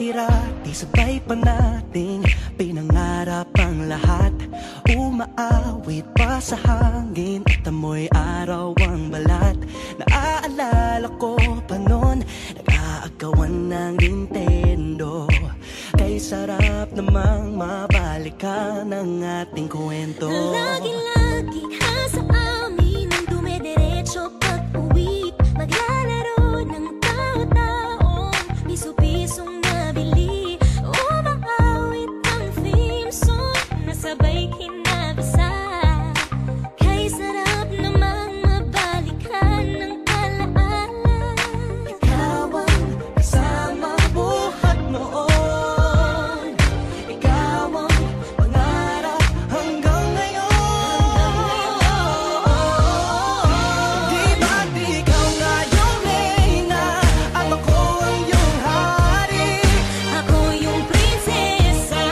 Dati-rati sabay pa nating pinangarap ang lahat. Umaawit pa sa hangin at amoy araw ang balat. Naaalala ko pa noon, nag-aagawan ng Nintendo. Kay sarap namang mabalikan ang ating kwento. Lagi-lagi ka sa amin ang dumediretso pag-uwi. Maglalaro ng tao-taong piso-pisong nabili. Umaawit ang theme song na sabay kinabasa. Kay sarap namang mabalikan ng alaala. Ikaw ang kasama buhat noon. Ikaw ang pangarap hanggang ngayon. Di ba't ikaw nga yung reyna at ako ang iyong hari? Ako yung prinsesa,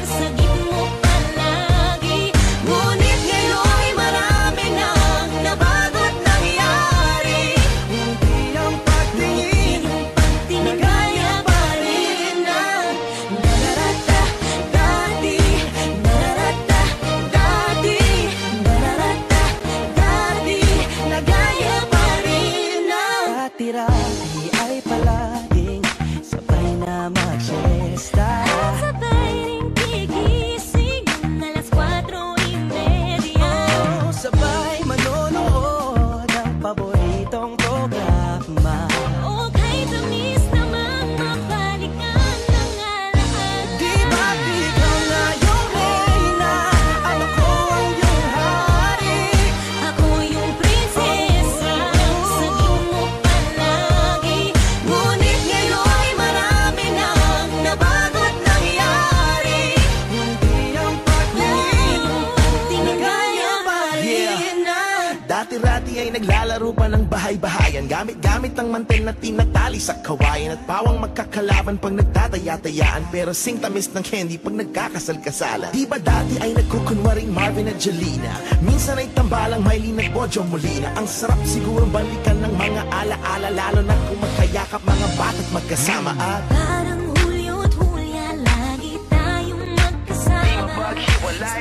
sagip mo palagi. Ngunit ngayon'y marami nang nabago't nangyari. Hindi ang pagtingin na kaya pa rin ng nararata dati. Nararata dati. Nararata dati. Nagaya pa rin ng dati-rati ay palaging sabay na mag-siesta. Sabay ring gigising ng alas 4:30. Sabay manonood ng paboritong programa. O kahit tamis namang mabalikan ng alaala. Di ba't ikaw nga yung reyna at ako ang iyong hari? Ako yung prinsesa, sagip mo palagi. Ngunit ngayon'y marami nang nabago't nangyari. Hindi ang pagtingin na kaya pa rin ng Dati-rati ay naglalaro pa ng bahay-bahayan. Gamit-gamit ang mantel na tinatali sa kawayan. At pawang magkakalaban pag nagtataya-tayaan. Pero sing tamis ng candy pag nagkakasal-kasalan. Di ba dati ay nagkukunwaring Marvin at Jelena? Minsan ay tambalang Mylene at Bojo Molina. Ang sarap sigurong balikan ng mga ala-ala. Lalo na kung magkayakap mga bata't magkasama. At Parang Hulyo at Hulya, lagi tayong magkasama. Wala